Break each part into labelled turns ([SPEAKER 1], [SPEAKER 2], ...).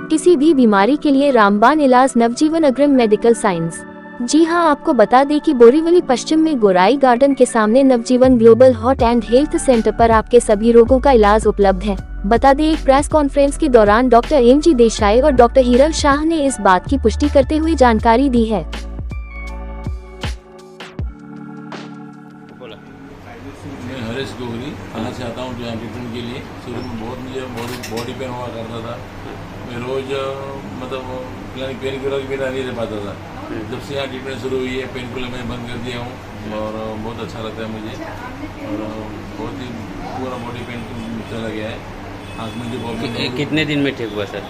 [SPEAKER 1] किसी भी बीमारी के लिए रामबाण इलाज नवजीवन अग्रिम मेडिकल साइंस। जी हां, आपको बता दें कि बोरीवली पश्चिम में गोराई गार्डन के सामने Navjeevan global heart and health centre पर आपके सभी रोगों का इलाज उपलब्ध है। बता दें, एक प्रेस कॉन्फ्रेंस के दौरान डॉक्टर एम.जी. देसाई और डॉक्टर हीरल शाह ने इस बात की पुष्टि करते हुए जानकारी दी है।
[SPEAKER 2] मैं हरीश गोगरी कहाँ से आता हूँ जो यहाँ ट्रीटमेंट के लिए। शुरू में बहुत मुझे बॉडी पेन हुआ करता था। मैं रोज़ मतलब पेन किलर के बिना नहीं रह पाता था। जब से यहाँ ट्रीटमेंट शुरू हुई है पेन किलर मैं बंद कर दिया हूँ और बहुत अच्छा लगता है मुझे और बहुत ही पूरा बॉडी पेन चला गया है। आँख में जो प्रॉब्लम
[SPEAKER 3] कितने दिन में ठीक हुआ सर?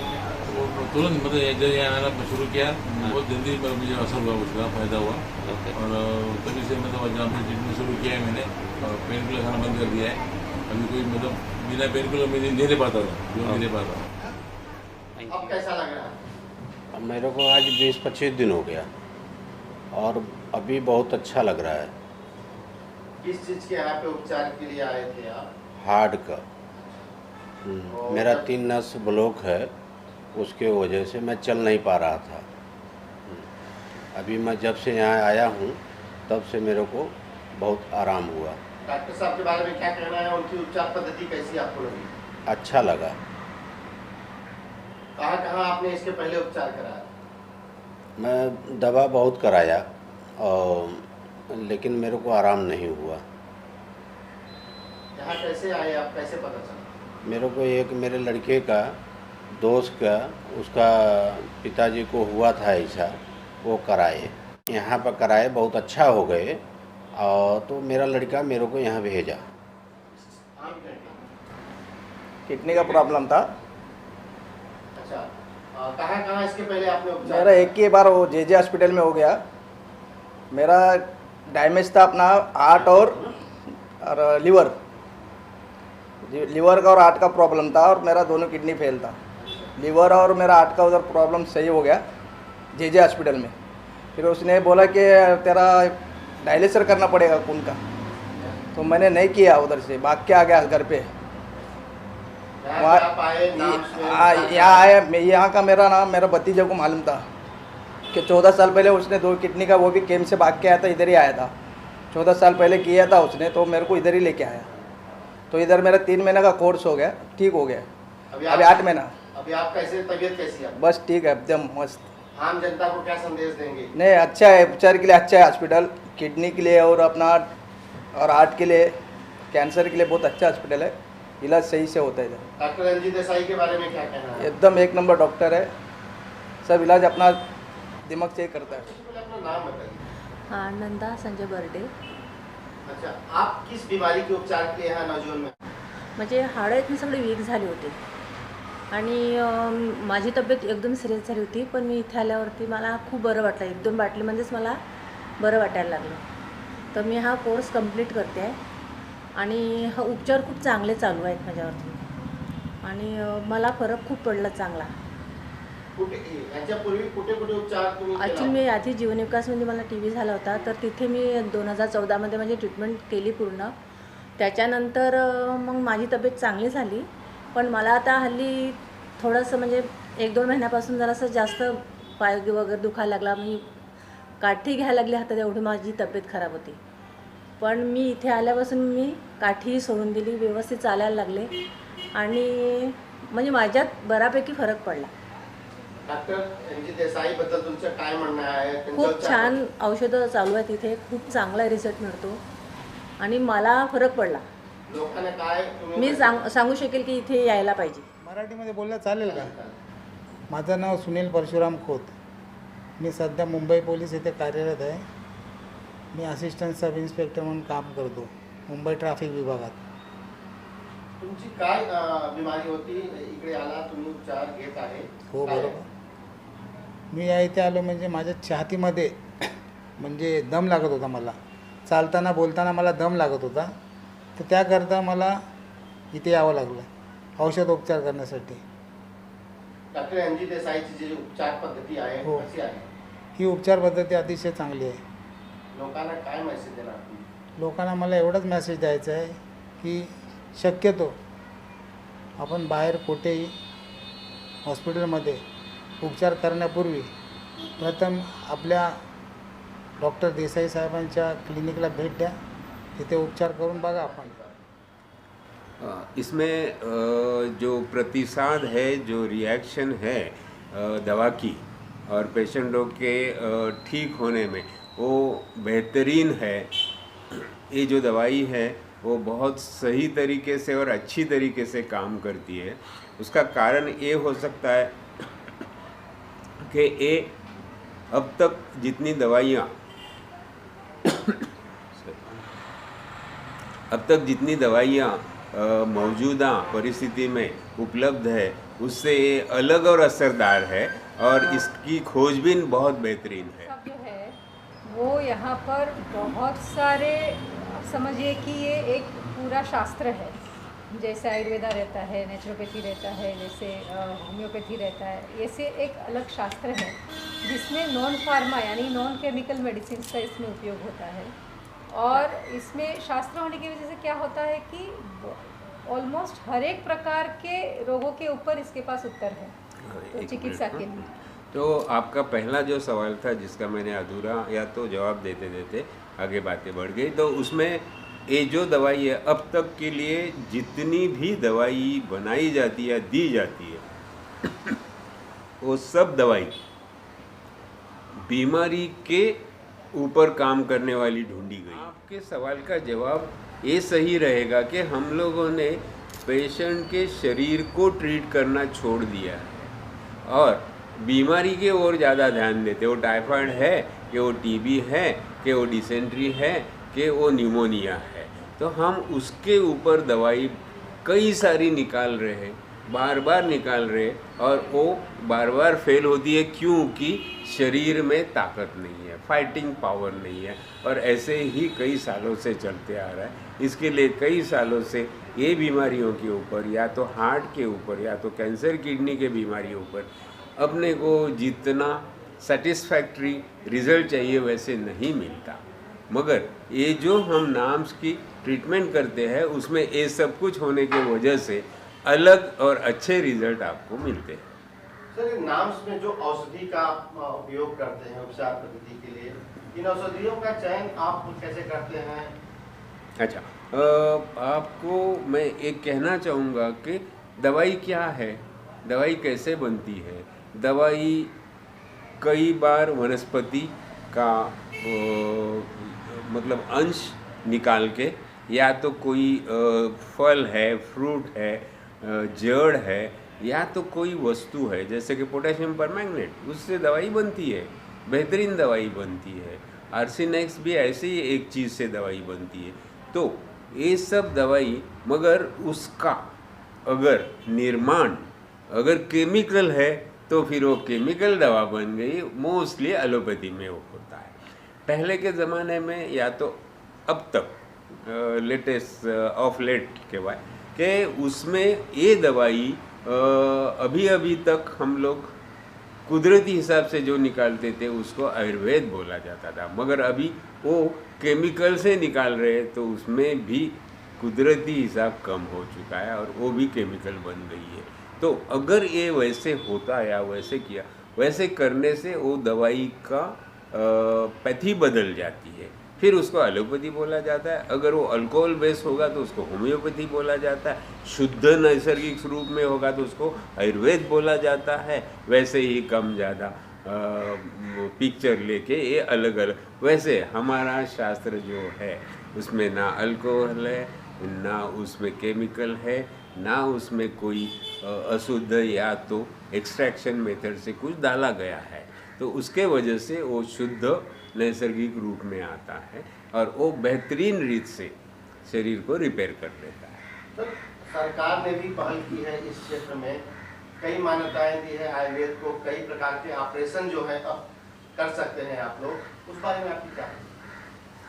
[SPEAKER 2] वो तुरंत मतलब जब यहाँ आना शुरू किया बहुत जल्दी मुझे असर हुआ, उसका फ़ायदा हुआ और तभी से मतलब जहाँ पे ट्रीटमेंट शुरू किया है मैंने पेन किलर खाना बंद कर दिया है। अभी कोई मतलब बिना पेन किलर में नहीं रह पाता था, जो नहीं रह पाता।
[SPEAKER 4] अब कैसा लग रहा है?
[SPEAKER 5] मेरे को आज 20-25 दिन हो गया और अभी बहुत अच्छा लग रहा है।
[SPEAKER 4] किस चीज़ के यहाँ पे उपचार के लिए आए थे आप?
[SPEAKER 5] हार्ट का मेरा 3 नस ब्लॉक है, उसके वजह से मैं चल नहीं पा रहा था। अभी मैं जब से यहाँ आया हूँ तब से मेरे को बहुत आराम हुआ।
[SPEAKER 4] डॉक्टर साहब के बारे में क्या कहना है? उनकी उपचार पद्धति कैसी आपको लगी?
[SPEAKER 5] अच्छा लगा।
[SPEAKER 4] कहाँ आपने इसके पहले उपचार कराया?
[SPEAKER 5] मैं दवा बहुत कराया और लेकिन मेरे को आराम नहीं हुआ।
[SPEAKER 4] यहाँ कैसे आए आप, कैसे पता चला?
[SPEAKER 5] मेरे को एक मेरे लड़के का दोस्त का उसका पिताजी को हुआ था ऐसा, वो कराए, यहाँ पर कराए, बहुत अच्छा हो गए और तो मेरा लड़का मेरे को यहाँ भेजा।
[SPEAKER 6] किडनी का प्रॉब्लम था।
[SPEAKER 4] अच्छा, कहाँ इसके पहले आपने उपचार?
[SPEAKER 6] मेरा एक ही बार वो जे हॉस्पिटल में हो गया। मेरा डैमेज था अपना हार्ट और लीवर का और हार्ट का प्रॉब्लम था और मेरा दोनों किडनी फेल था। लीवर और मेरा हार्ट का उधर प्रॉब्लम सही हो गया जे हॉस्पिटल में। फिर उसने बोला कि तेरा डायलिसिस करना पड़ेगा खून का, तो मैंने नहीं किया, उधर से भाग के आ गया घर पे। यहाँ आया, यहाँ का मेरा भतीजा को मालूम था कि 14 साल पहले उसने 2 किडनी का वो भी केम से भाग के आया था, इधर ही आया था। 14 साल पहले किया था उसने, तो मेरे को इधर ही लेके आया। तो इधर मेरा 3 महीने का कोर्स हो गया, ठीक हो गया। अभी 8 महीना।
[SPEAKER 4] अभी आप कैसे, तबीयत कैसी है?
[SPEAKER 6] बस ठीक है, एकदम मस्त।
[SPEAKER 4] आम जनता को क्या संदेश देंगे?
[SPEAKER 6] नहीं, अच्छा है, उपचार के लिए अच्छा है हॉस्पिटल, किडनी के लिए और अपना और हार्ट के लिए, कैंसर के लिए बहुत अच्छा हॉस्पिटल है, इलाज सही से होता है इधर।
[SPEAKER 4] Doctor MG. देसाई के बारे में क्या कहना है?
[SPEAKER 6] एकदम 1 नंबर डॉक्टर है, सब इलाज अपना दिमाग से ही करता है।
[SPEAKER 4] अपना नाम बताइए।
[SPEAKER 7] हाँ, नंदा संजय बर्डे।
[SPEAKER 4] अच्छा, आप किस बीमारी के उपचार के लिए यहाँ नवजीवन में?
[SPEAKER 7] म्हणजे हाडं इतनी सगळी वीक झाली होती आणि माझी तब्येत एकदम सिरियस झाली होती, पण मी इथे आल्यावरती मला खूप बरं वाटलं। 1-2 बाटलीमध्येच मला बरं वाटायला लागलं। तर मी हा कोर्स कंप्लीट करते आहे आणि हा उपचार खूप चांगले चालू आहेत माझ्यावरती आणि मला फरक खूप पडला चांगला।
[SPEAKER 4] याच्यापूर्वी कुठे उपचार तुम्ही केला?
[SPEAKER 7] ॲक्च्युली मी आधी जीवन विकासमध्ये मला TB झाला होता, तर तिथे मी 2014मध्ये माझी ट्रीटमेंट केली पूर्ण। त्याच्यानंतर मग माझी तब्येत चांगली झाली, पण मला आता हल्ली थोडंसं म्हणजे 1-2 महिन्यापासून जरासं जास्त पाय वगैरे दुखायला लागला, मी काठी घ्यायला लागली हातात, एवढी माझी तब्येत खराब होती। पण मी इथे आल्यापासून मी काठीही सोडून दिली, व्यवस्थित चालायला लागले आणि म्हणजे माझ्यात बऱ्यापैकी फरक पडला।
[SPEAKER 4] Doctor MG. देसाई बद्दल तुमचं काय म्हणणं आहे?
[SPEAKER 7] खूप छान औषधं चालू आहेत इथे, खूप चांगला रिझल्ट मिळतो आणि मला फरक पडला।
[SPEAKER 4] लोकांना काय
[SPEAKER 7] मी सांगू शकेल की इथे यायला पाहिजे।
[SPEAKER 8] मराठीमध्ये बोललं चालेल का? माझं नाव सुनील परशुराम खोत, मी सध्या मुंबई पोलीस येथे कार्यरत आहे। मी असिस्टंट सब इन्स्पेक्टर म्हणून काम करतो मुंबई ट्रॅफिक विभागात।
[SPEAKER 4] तुमची काय बिमारी होती? इकडे आला तुम्ही, उपचार घेत आहे?
[SPEAKER 8] हो बरोबर। मी या इथे आलो म्हणजे माझ्या छातीमध्ये म्हणजे दम लागत होता, मला चालताना बोलताना मला दम लागत होता, तर त्याकरता मला इथे यावं लागलं औषधोपचार करण्यासाठी।
[SPEAKER 4] Doctor MG. देसाईची जी उपचार पद्धती आहे
[SPEAKER 8] हो,
[SPEAKER 4] कशी आहे?
[SPEAKER 8] ही उपचार पद्धती अतिशय चांगली आहे।
[SPEAKER 4] लोकांना काय मेसेज देणार?
[SPEAKER 8] लोकांना मला एवढंच मेसेज द्यायचा आहे की शक्यतो आपण बाहेर कुठेही हॉस्पिटलमध्ये उपचार करण्यापूर्वी प्रथम आपल्या डॉक्टर देसाई साहेबांच्या क्लिनिकला भेट द्या, तिथे उपचार करून बघा आपण.
[SPEAKER 3] इसमें जो प्रतिसाद है, जो रिएक्शन है दवा की और पेशेंटों के ठीक होने में, वो बेहतरीन है. ये जो दवाई है वो बहुत सही तरीके से और अच्छी तरीके से काम करती है. उसका कारण ये हो सकता है कि ये अब तक जितनी दवाइयाँ मौजूदा परिस्थिति में उपलब्ध है उससे ये अलग और असरदार है और इसकी खोजबीन बहुत बेहतरीन है.
[SPEAKER 9] सब जो है वो यहाँ पर बहुत सारे, आप समझिए कि ये एक पूरा शास्त्र है. जैसे आयुर्वेदा रहता है, नेचुरोपैथी रहता है, जैसे होम्योपैथी रहता है, ऐसे एक अलग शास्त्र है जिसमें नॉन फार्मा यानी नॉन केमिकल मेडिसिन का इसमें उपयोग होता है. और इसमें शास्त्र होने की वजह से क्या होता है कि ऑलमोस्ट हर एक प्रकार के रोगों के ऊपर इसके पास उत्तर है तो चिकित्सा के लिए.
[SPEAKER 3] तो आपका पहला जो सवाल था जिसका मैंने अधूरा या तो जवाब देते देते आगे बातें बढ़ गई, तो उसमें ये जो दवाई है, अब तक के लिए जितनी भी दवाई बनाई जाती है, दी जाती है, वो सब दवाई बीमारी के ऊपर काम करने वाली ढूंढी गई. आपके सवाल का जवाब ये सही रहेगा कि हम लोगों ने पेशेंट के शरीर को ट्रीट करना छोड़ दिया है और बीमारी के ओर ज़्यादा ध्यान देते. वो टाइफाइड है कि वो टीबी है कि वो डिसेंट्री है कि वो न्यूमोनिया है, तो हम उसके ऊपर दवाई कई सारी निकाल रहे हैं, बार बार निकाल रहे, और वो बार बार फेल होती है क्योंकि शरीर में ताकत नहीं है, फाइटिंग पावर नहीं है. और ऐसे ही कई सालों से चलते आ रहा है. इसके लिए कई सालों से ये बीमारियों के ऊपर, या तो हार्ट के ऊपर या तो कैंसर किडनी के बीमारियों ऊपर अपने को जितना सेटिस्फैक्ट्री रिज़ल्ट चाहिए वैसे नहीं मिलता. मगर ये जो हम नाम्स की ट्रीटमेंट करते हैं उसमें ये सब कुछ होने की वजह से अलग और अच्छे रिजल्ट आपको मिलते हैं.
[SPEAKER 4] सर, नाम्स में जो औषधि का आप उपयोग करते हैं उपचार पद्धति के लिए, इन औषधियों का चयन आप कैसे करते हैं?
[SPEAKER 3] अच्छा, आपको मैं एक कहना चाहूँगा कि दवाई क्या है, दवाई कैसे बनती है. दवाई कई बार वनस्पति का मतलब अंश निकाल के, या तो कोई फल है, फ्रूट है, जड़ है, या तो कोई वस्तु है जैसे कि पोटेशियम परमैंगनेट, उससे दवाई बनती है, बेहतरीन दवाई बनती है. आर्सेनिक्स भी ऐसे ही एक चीज़ से दवाई बनती है. तो ये सब दवाई, मगर उसका अगर निर्माण अगर केमिकल है तो फिर वो केमिकल दवा बन गई. मोस्टली एलोपैथी में वो होता है. पहले के ज़माने में या तो अब तक लेटेस्ट ऑफ लेट के बाद कि उसमें ये दवाई अभी तक हम लोग कुदरती हिसाब से जो निकालते थे उसको आयुर्वेद बोला जाता था. मगर अभी वो केमिकल से निकाल रहे तो उसमें भी कुदरती हिसाब कम हो चुका है और वो भी केमिकल बन गई है. तो अगर ये वैसे होता या वैसे किया, वैसे करने से वो दवाई का पैथी बदल जाती है. फिर उसको एलोपैथी बोला जाता है. अगर वो अल्कोहल बेस होगा तो उसको होम्योपैथी बोला जाता है. शुद्ध नैसर्गिक स्वरूप में होगा तो उसको आयुर्वेद बोला जाता है. वैसे ही कम ज़्यादा पिक्चर लेके ये अलग अलग. वैसे हमारा शास्त्र जो है उसमें ना अल्कोहल है, ना उसमें केमिकल है, ना उसमें कोई अशुद्ध या तो एक्सट्रैक्शन मेथड से कुछ डाला गया है. तो उसके वजह से वो शुद्ध नैसर्गिक रूप में आता है और वो बेहतरीन रीत से शरीर को रिपेयर कर देता है.
[SPEAKER 4] तो सरकार ने भी पहल की है इस क्षेत्र में, कई मान्यताएं दी है आयुर्वेद को, कई प्रकार के ऑपरेशन जो है अब कर सकते हैं आप लोग, उस बारे में आपकी क्या?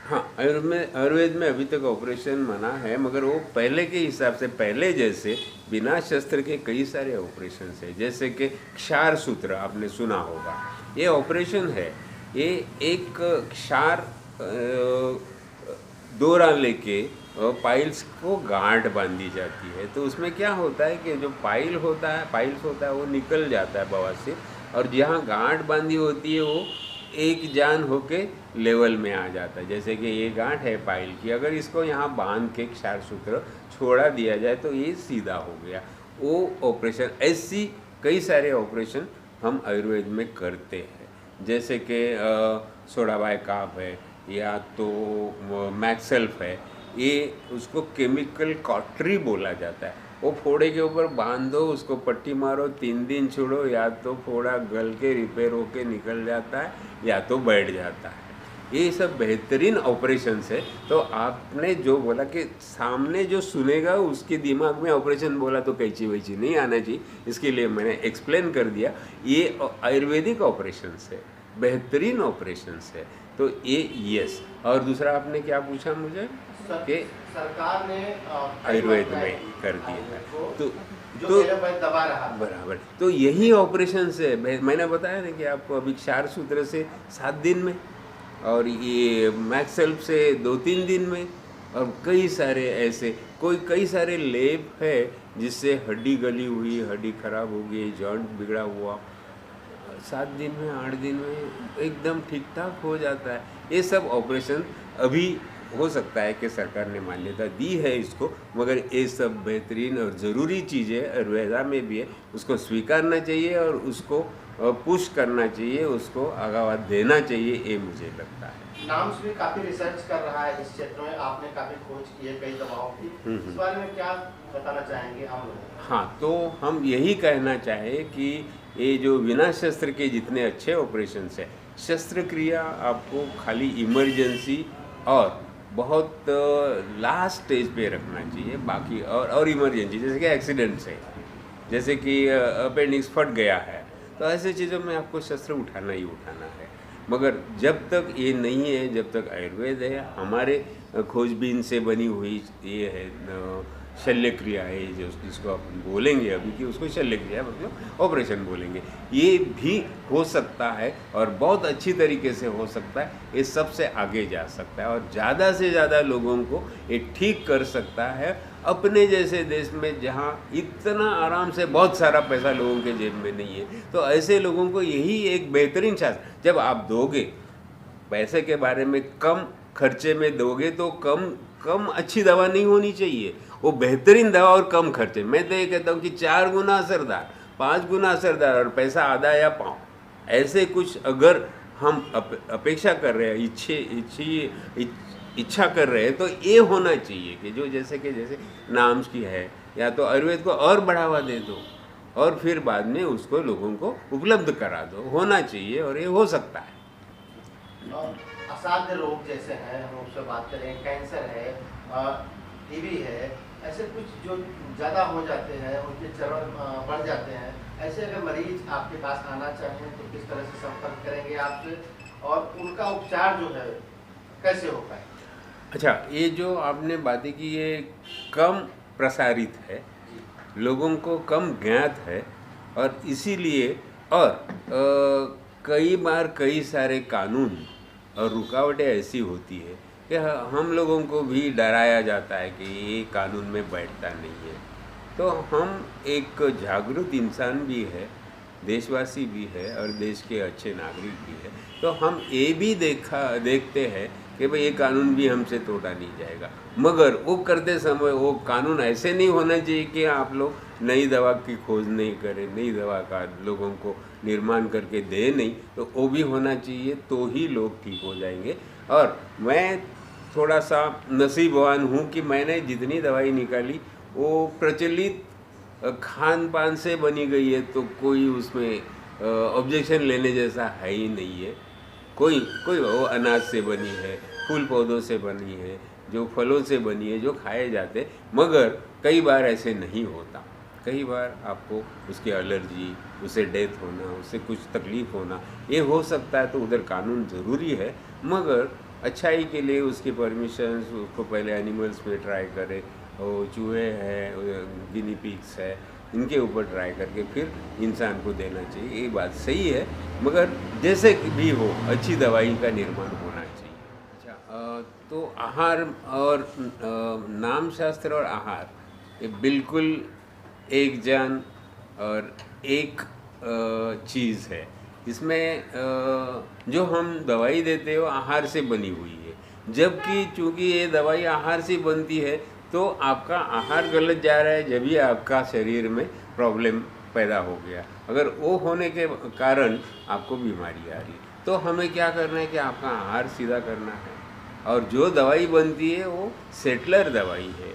[SPEAKER 3] हाँ, आयुर्वेद में अभी तक ऑपरेशन मना है, मगर वो पहले के हिसाब से, पहले जैसे बिना शस्त्र के कई सारे ऑपरेशन है. जैसे कि क्षार सूत्र आपने सुना होगा, ये ऑपरेशन है. ये एक क्षार डोरा लेके पाइल्स को गांठ बांधी जाती है। तो उसमें क्या होता है कि जो पाइल्स होता है वो निकल जाता है बवासीर, और जहाँ गांठ बांधी होती है वो एक जान होके लेवल में आ जाता है। जैसे कि ये गांठ है पाइल की, अगर इसको यहाँ बांध के क्षारसूत्र छोड़ा दिया जाए तो ये सीधा हो गया। वो ऑपरेशन, ऐसी कई सारे ऑपरेशन हम आयुर्वेद में करते हैं, जैसे कि सोडा बाइकार्ब है या तो मैक्सेल्फ है, ये उसको केमिकल कॉटरी बोला जाता है। वो फोड़े के ऊपर बांध दो, उसको पट्टी मारो, 3 दिन छोड़ो, या तो फोड़ा गल के रिपेयर होके निकल जाता है या तो बैठ जाता है। ये सब बेहतरीन ऑपरेशंस है। तो आपने जो बोला कि सामने जो सुनेगा उसके दिमाग में ऑपरेशन बोला तो कैची वैची नहीं आना चाहिए, इसके लिए मैंने एक्सप्लेन कर दिया। ये आयुर्वेदिक ऑपरेशंस है, बेहतरीन ऑपरेशंस है। तो ये यस। और दूसरा आपने क्या पूछा मुझे कि
[SPEAKER 4] सरकार ने
[SPEAKER 3] आयुर्वेद में कर दिया है तो
[SPEAKER 4] दबा रहा
[SPEAKER 3] बराबर। तो यही ऑपरेशन से मैंने बताया ना कि आपको अभी क्षारसूत्र से 7 दिन में, और ये मैक्सेल्फ से 2-3 दिन में, और कई सारे ऐसे कई सारे लेप है जिससे हड्डी गली हुई, हड्डी खराब हो गई, जॉइंट बिगड़ा हुआ, 7 दिन में 8 दिन में एकदम ठीक ठाक हो जाता है। ये सब ऑपरेशन अभी हो सकता है कि सरकार ने मान्यता दी है इसको, मगर ये सब बेहतरीन और ज़रूरी चीज़ें आयुर्वेदा में भी है, उसको स्वीकारना चाहिए और उसको पुश करना चाहिए, उसको आगावा देना चाहिए, ये मुझे लगता है।
[SPEAKER 4] नाम्स भी काफ़ी रिसर्च कर रहा है इस क्षेत्र में, आपने काफ़ी खोज की है कई दवाओं की, इस बारे में क्या बताना चाहेंगे हम लोग?
[SPEAKER 3] हाँ, तो हम यही कहना चाहें कि ये जो बिना शस्त्र के जितने अच्छे ऑपरेशंस है, शस्त्रक्रिया आपको खाली इमरजेंसी और बहुत लास्ट स्टेज पे रखना चाहिए। बाकी और इमरजेंसी जैसे कि एक्सीडेंट्स है, जैसे कि अपेंडिक्स फट गया है, तो ऐसे चीज़ों में आपको शस्त्र उठाना ही उठाना है। मगर जब तक ये नहीं है, जब तक आयुर्वेद है, हमारे खोजबीन से बनी हुई ये है शल्य क्रिया है, जो जिसको अपन बोलेंगे अभी कि उसको शल्य क्रिया मतलब ऑपरेशन बोलेंगे, ये भी हो सकता है और बहुत अच्छी तरीके से हो सकता है। ये सबसे आगे जा सकता है और ज़्यादा से ज़्यादा लोगों को ये ठीक कर सकता है। अपने जैसे देश में जहाँ इतना आराम से बहुत सारा पैसा लोगों के जेब में नहीं है, तो ऐसे लोगों को यही एक बेहतरीन शास्त्र, जब आप दोगे पैसे के बारे में कम खर्चे में दोगे तो कम अच्छी दवा नहीं होनी चाहिए, वो बेहतरीन दवा और कम खर्चे। मैं तो ये कहता हूँ कि 4 गुना असरदार, 5 गुना असरदार और पैसा आधा या पाँव, ऐसे कुछ अगर हम अपेक्षा कर रहे हैं, इच्छा कर रहे हैं, तो ये होना चाहिए कि जो जैसे नाम्स की है, या तो आयुर्वेद को और बढ़ावा दे दो और फिर बाद में उसको लोगों को उपलब्ध करा दो, होना चाहिए और ये हो सकता है।
[SPEAKER 4] असाध्य रोग जैसे हैं, हम उससे बात करें, कैंसर है, टीबी है, ऐसे कुछ जो ज़्यादा हो जाते हैं, उनके चरण बढ़ जाते हैं, ऐसे अगर मरीज आपके पास आना चाहें तो किस तरह से संपर्क करेंगे आपसे और उनका उपचार जो है कैसे हो पाए?
[SPEAKER 3] अच्छा, ये जो आपने बातें की ये कम प्रसारित है, लोगों को कम ज्ञात है, और इसीलिए और कई बार कई सारे कानून और रुकावटें ऐसी होती है कि हम लोगों को भी डराया जाता है कि ये कानून में बैठता नहीं है। तो हम एक जागरूक इंसान भी है, देशवासी भी है और देश के अच्छे नागरिक भी है, तो हम ये भी देखते हैं कि भाई ये कानून भी हमसे तोड़ा नहीं जाएगा। मगर वो करते समय वो कानून ऐसे नहीं होना चाहिए कि आप लोग नई दवा की खोज नहीं करें, नई दवा का लोगों को निर्माण करके दे नहीं, तो वो भी होना चाहिए, तो ही लोग ठीक हो जाएंगे। और मैं थोड़ा सा नसीबवान हूँ कि मैंने जितनी दवाई निकाली वो प्रचलित खान पान से बनी गई है, तो कोई उसमें ऑब्जेक्शन लेने जैसा है ही नहीं है। कोई वो अनाज से बनी है, फूल पौधों से बनी है, जो फलों से बनी है, जो खाए जाते, मगर कई बार ऐसे नहीं होता। कई बार आपको उसकी एलर्जी, उसे डेथ होना, उससे कुछ तकलीफ़ होना, ये हो सकता है, तो उधर कानून ज़रूरी है। मगर अच्छाई के लिए उसकी परमिशंस, उसको पहले एनिमल्स पे ट्राई करें, और चूहे हैं, गिनी पिग्स है, इनके ऊपर ट्राई करके फिर इंसान को देना चाहिए। ये बात सही है, मगर जैसे भी हो अच्छी दवाई का निर्माण होना चाहिए। अच्छा, तो आहार और नाम शास्त्र और आहार ये बिल्कुल एक जान और एक चीज़ है। इसमें जो हम दवाई देते हैं वो आहार से बनी हुई है, जबकि चूँकि ये दवाई आहार से बनती है तो आपका आहार गलत जा रहा है, जब भी आपका शरीर में प्रॉब्लम पैदा हो गया। अगर वो होने के कारण आपको बीमारी आ रही है तो हमें क्या करना है कि आपका आहार सीधा करना है, और जो दवाई बनती है वो सेटलर दवाई है।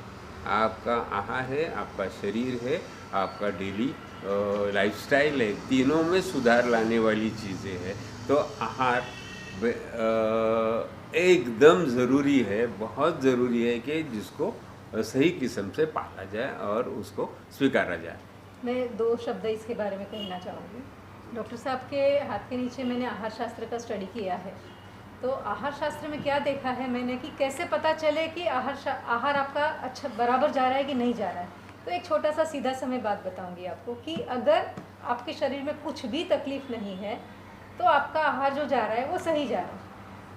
[SPEAKER 3] आपका आहार है, आपका शरीर है, आपका डेली लाइफस्टाइल है, तीनों में सुधार लाने वाली चीज़ें हैं। तो आहार एकदम ज़रूरी है, बहुत ज़रूरी है कि जिसको सही किस्म से पाला जाए और उसको स्वीकारा जाए।
[SPEAKER 9] मैं 2 शब्द इसके बारे में कहना चाहूँगी। डॉक्टर साहब के हाथ के नीचे मैंने आहार शास्त्र का स्टडी किया है। तो आहार शास्त्र में क्या देखा है मैंने कि कैसे पता चले कि आहार आपका अच्छा बराबर जा रहा है कि नहीं जा रहा है। तो एक छोटा सा सीधा सा मैं बात बताऊंगी आपको कि अगर आपके शरीर में कुछ भी तकलीफ़ नहीं है तो आपका आहार जो जा रहा है वो सही जा रहा है।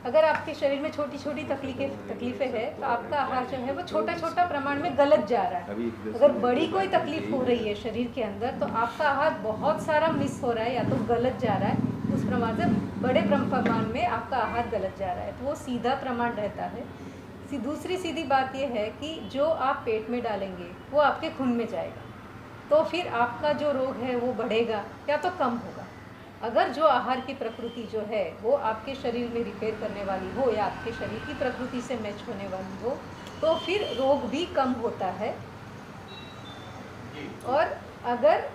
[SPEAKER 9] अगर आपके शरीर में छोटी छोटी तकलीफ़ें हैं तो आपका आहार जो है वो छोटा छोटा प्रमाण में गलत जा रहा है। अगर बड़ी कोई तकलीफ़ हो रही है शरीर के अंदर तो आपका आहार बहुत सारा मिस हो रहा है या तो गलत जा रहा है, उस प्रमाण से बड़े प्रमाण में आपका आहार गलत जा रहा है, तो वो सीधा प्रमाण रहता है। दूसरी सीधी बात यह है कि जो आप पेट में डालेंगे वो आपके खून में जाएगा, तो फिर आपका जो रोग है वो बढ़ेगा या तो कम होगा। अगर जो आहार की प्रकृति जो है वो आपके शरीर में रिपेयर करने वाली हो या आपके शरीर की प्रकृति से मैच होने वाली हो तो फिर रोग भी कम होता है। और अगर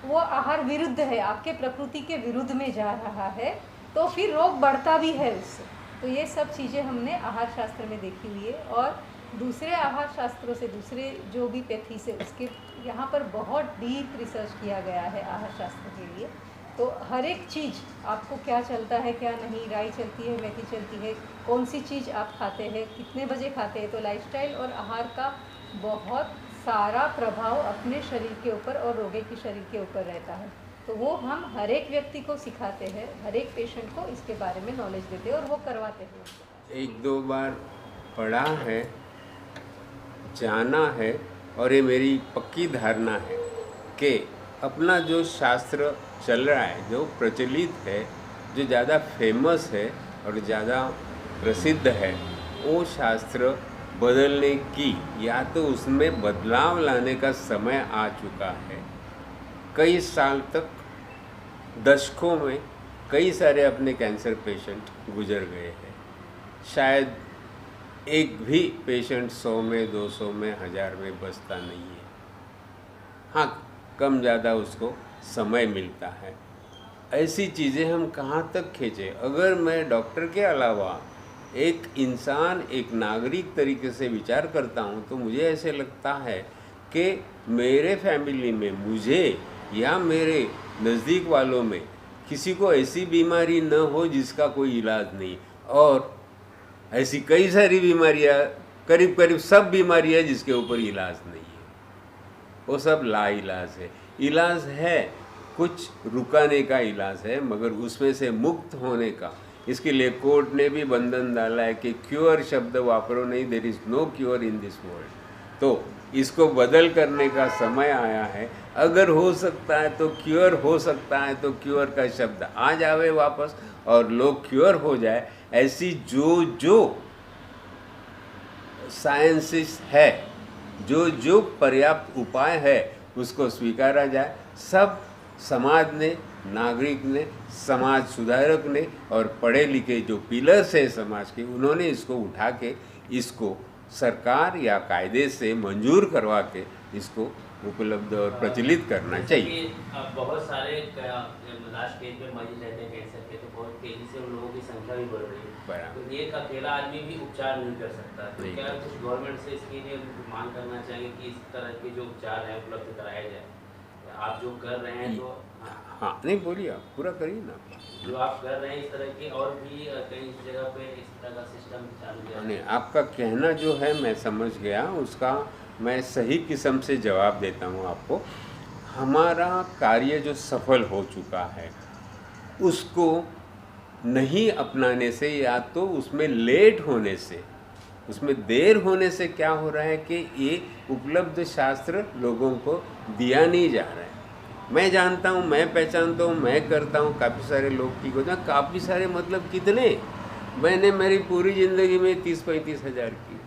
[SPEAKER 9] वो आहार विरुद्ध है, आपके प्रकृति के विरुद्ध में जा रहा है, तो फिर रोग बढ़ता भी है उससे। तो ये सब चीज़ें हमने आहार शास्त्र में देखी हुई है। और दूसरे आहार शास्त्रों से, दूसरे जो भी पैथी से, उसके यहाँ पर बहुत डीप रिसर्च किया गया है आहार शास्त्र के लिए। तो हर एक चीज़ आपको क्या चलता है क्या नहीं, राई चलती है, मेथी चलती है, कौन सी चीज़ आप खाते हैं, कितने बजे खाते हैं, तो लाइफस्टाइल और आहार का बहुत सारा प्रभाव अपने शरीर के ऊपर और रोगी के शरीर के ऊपर रहता है। तो वो हम हर एक व्यक्ति को सिखाते हैं, हर एक पेशेंट को इसके बारे में नॉलेज देते हैं और वो करवाते हैं।
[SPEAKER 3] 1-2 बार पढ़ा है, जाना है, और ये मेरी पक्की धारणा है कि अपना जो शास्त्र चल रहा है, जो प्रचलित है, जो ज़्यादा फेमस है और ज़्यादा प्रसिद्ध है, वो शास्त्र बदलने की या तो उसमें बदलाव लाने का समय आ चुका है। कई साल तक, दशकों में कई सारे अपने कैंसर पेशेंट गुजर गए हैं। शायद एक भी पेशेंट 100 में, 200 में, 1000 में बचता नहीं है। हाँ, कम ज़्यादा उसको समय मिलता है। ऐसी चीज़ें हम कहाँ तक खींचें? अगर मैं डॉक्टर के अलावा एक इंसान, एक नागरिक तरीके से विचार करता हूँ तो मुझे ऐसे लगता है कि मेरे फैमिली में, मुझे या मेरे नज़दीक वालों में किसी को ऐसी बीमारी न हो जिसका कोई इलाज नहीं। और ऐसी कई सारी बीमारियाँ, करीब करीब सब बीमारियाँ जिसके ऊपर इलाज नहीं है, वो सब लाइलाज है। इलाज है, कुछ रुकाने का इलाज है, मगर उसमें से मुक्त होने का, इसके लिए कोर्ट ने भी बंधन डाला है कि क्योर शब्द वापरो नहीं, there is no cure in this world. तो इसको बदल करने का समय आया है। अगर हो सकता है तो क्योर हो सकता है, तो क्योर का शब्द आ जावे वापस और लोग क्योर हो जाए। ऐसी जो साइंसिस है, जो पर्याप्त उपाय है, उसको स्वीकारा जाए। सब समाज ने, नागरिक ने, समाज सुधारक ने और पढ़े लिखे जो पिलर्स हैं समाज के, उन्होंने इसको उठा के इसको सरकार या कायदे से मंजूर करवा के इसको उपलब्ध और प्रचलित करना चाहिए।
[SPEAKER 10] अब बहुत सारे लास्ट स्टेज पे मरीज रहते हैं कैंसर के, तो बहुत तेजी से उन लोगों की संख्या भी बढ़ रही है। तो एक अकेला आदमी भी उपचार नहीं कर सकता। तो क्या कुछ गवर्नमेंट से इसके लिए मांग करना चाहिए कि इस तरह के जो उपचार है उपलब्ध कराया जाए? आप जो कर रहे हैं तो
[SPEAKER 3] हाँ, नहीं बोलिए, आप पूरा करिए ना।
[SPEAKER 10] जो आप कर रहे हैं इस तरह के और भी कई जगह पे इस तरह का सिस्टम चालू किया।
[SPEAKER 3] नहीं, आपका कहना जो है मैं समझ गया, उसका मैं सही किस्म से जवाब देता हूँ आपको। हमारा कार्य जो सफल हो चुका है उसको नहीं अपनाने से या तो उसमें लेट होने से उसमें देर होने से क्या हो रहा है कि ये उपलब्ध शास्त्र लोगों को दिया नहीं जा रहा है। मैं जानता हूँ, मैं पहचानता हूँ, मैं करता हूँ, काफ़ी सारे लोग ठीक होते हैं। काफ़ी सारे मतलब कितने, मैंने मेरी पूरी ज़िंदगी में 30-35 हज़ार की,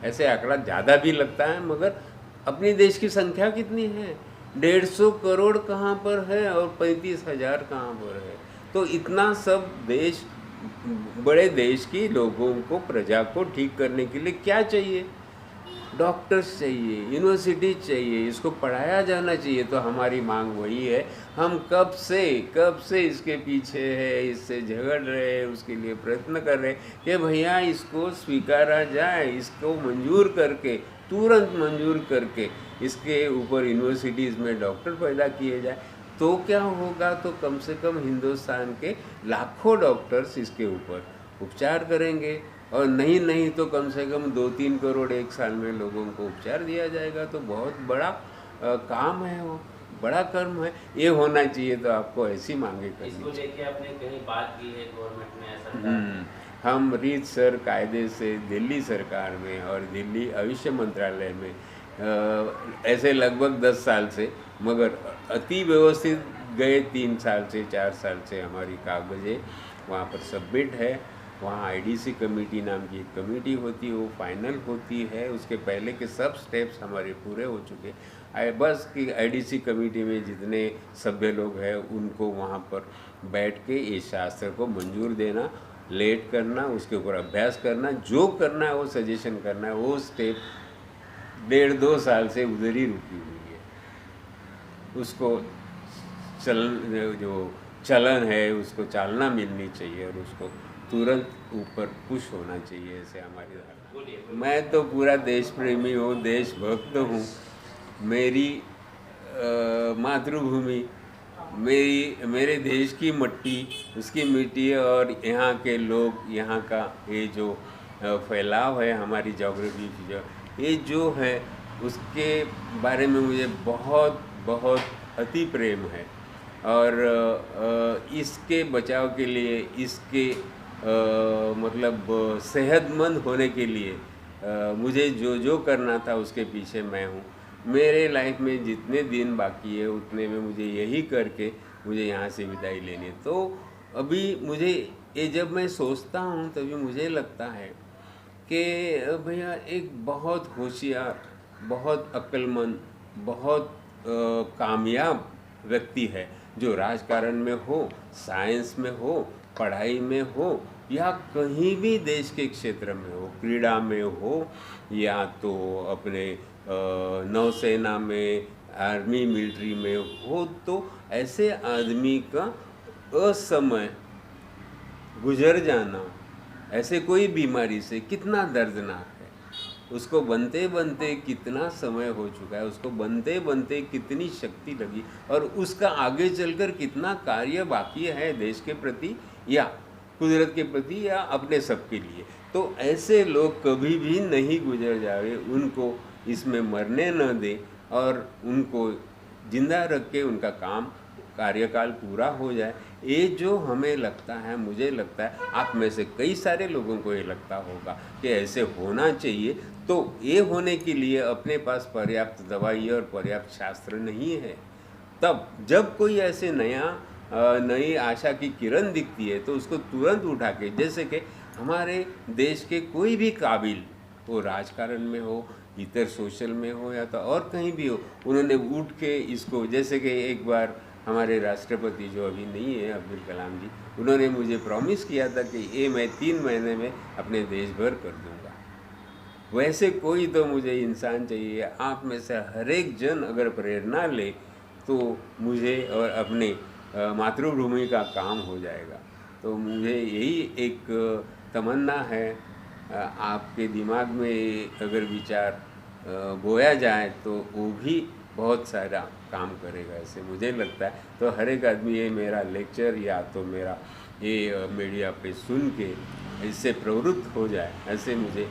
[SPEAKER 3] ऐसे आंकड़ा ज़्यादा भी लगता है, मगर अपनी देश की संख्या कितनी है? 150 करोड़ कहाँ पर है और 35 हज़ार कहाँ पर है? तो इतना सब देश, बड़े देश की लोगों को, प्रजा को ठीक करने के लिए क्या चाहिए? डॉक्टर्स चाहिए, यूनिवर्सिटी चाहिए, इसको पढ़ाया जाना चाहिए। तो हमारी मांग वही है। हम कब से इसके पीछे है, इससे झगड़ रहे हैं, उसके लिए प्रयत्न कर रहे हैं कि भैया इसको स्वीकारा जाए, इसको मंजूर करके, तुरंत मंजूर करके इसके ऊपर यूनिवर्सिटीज़ में डॉक्टर पैदा किए जाए। तो क्या होगा? तो कम से कम हिंदुस्तान के लाखों डॉक्टर्स इसके ऊपर उपचार करेंगे, और नहीं तो कम से कम 2-3 करोड़ एक साल में लोगों को उपचार दिया जाएगा। तो बहुत बड़ा काम है, वो बड़ा कर्म है, ये होना चाहिए। तो आपको ऐसी मांगे करनी
[SPEAKER 10] इसको लेके आपने कहीं बात की है गवर्नमेंट में, ऐसा?
[SPEAKER 3] हम रीतसर कायदे से दिल्ली सरकार में और दिल्ली आयुष मंत्रालय में ऐसे लगभग 10 साल से, मगर अति व्यवस्थित गए 3 साल से 4 साल से हमारी कागज़ें वहाँ पर सबमिट है। वहाँ आईडीसी कमेटी नाम की एक कमेटी होती है, वो फाइनल होती है। उसके पहले के सब स्टेप्स हमारे पूरे हो चुके हैं। बस कि आईडीसी कमेटी में जितने सभ्य लोग हैं उनको वहाँ पर बैठ के इस शास्त्र को मंजूर देना, लेट करना, उसके ऊपर अभ्यास करना, जो करना है वो सजेशन करना है। वो स्टेप 1.5-2 साल से उधर ही रुकी हुई है। उसको चलन है, उसको चालना मिलनी चाहिए और उसको तुरंत ऊपर पुश होना चाहिए, ऐसे हमारी धारणा। मैं तो पूरा देश प्रेमी हूँ, देशभक्त हूँ। मेरी मातृभूमि, मेरे देश की मट्टी, उसकी मिट्टी और यहाँ के लोग, यहाँ का ये जो फैलाव है, हमारी जोग्राफी, ये जो है उसके बारे में मुझे बहुत बहुत अति प्रेम है। और इसके बचाव के लिए, इसके मतलब सेहतमंद होने के लिए मुझे जो करना था उसके पीछे मैं हूँ। मेरे लाइफ में जितने दिन बाकी है उतने में मुझे यही करके मुझे यहाँ से विदाई लेनी है। तो अभी मुझे ये जब मैं सोचता हूँ तभी मुझे लगता है कि भैया एक बहुत होशियार, बहुत अक्लमंद, बहुत कामयाब व्यक्ति है जो राजकारण में हो, साइंस में हो, पढ़ाई में हो, या कहीं भी देश के क्षेत्र में हो, क्रीड़ा में हो, या तो अपने नौसेना में, आर्मी मिलिट्री में हो, तो ऐसे आदमी का असमय गुजर जाना ऐसे कोई बीमारी से कितना दर्दनाक है। उसको बनते बनते कितना समय हो चुका है, उसको बनते बनते कितनी शक्ति लगी, और उसका आगे चलकर कितना कार्य बाकी है देश के प्रति या कुदरत के प्रति या अपने सब के लिए। तो ऐसे लोग कभी भी नहीं गुजर जावे, उनको इसमें मरने न दे और उनको जिंदा रख के उनका कार्यकाल पूरा हो जाए। ये जो हमें लगता है, मुझे लगता है, आप में से कई सारे लोगों को ये लगता होगा कि ऐसे होना चाहिए। तो ये होने के लिए अपने पास पर्याप्त दवाई और पर्याप्त शास्त्र नहीं है। तब जब कोई ऐसे नई आशा की किरण दिखती है तो उसको तुरंत उठा के, जैसे कि हमारे देश के कोई भी काबिल, वो राजकारण में हो, इतर सोशल में हो, या तो और कहीं भी हो, उन्होंने उठ के इसको, जैसे कि एक बार हमारे राष्ट्रपति जो अभी नहीं है, अब्दुल कलाम जी, उन्होंने मुझे प्रॉमिस किया था कि ये मैं 3 महीने में अपने देश भर कर दूंगा। वैसे कोई तो मुझे इंसान चाहिए। आप में से हर एक जन अगर प्रेरणा ले तो मुझे और अपने मातृभूमि का काम हो जाएगा। तो मुझे यही एक तमन्ना है, आपके दिमाग में अगर विचार बोया जाए तो वो भी बहुत सारा काम करेगा, ऐसे मुझे लगता है। तो हर एक आदमी ये मेरा लेक्चर या तो मेरा ये मीडिया पे सुन के इससे प्रवृत्त हो जाए, ऐसे मुझे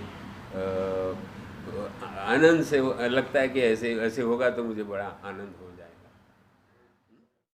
[SPEAKER 3] आनंद से लगता है कि ऐसे होगा तो मुझे बड़ा आनंद हो जाए।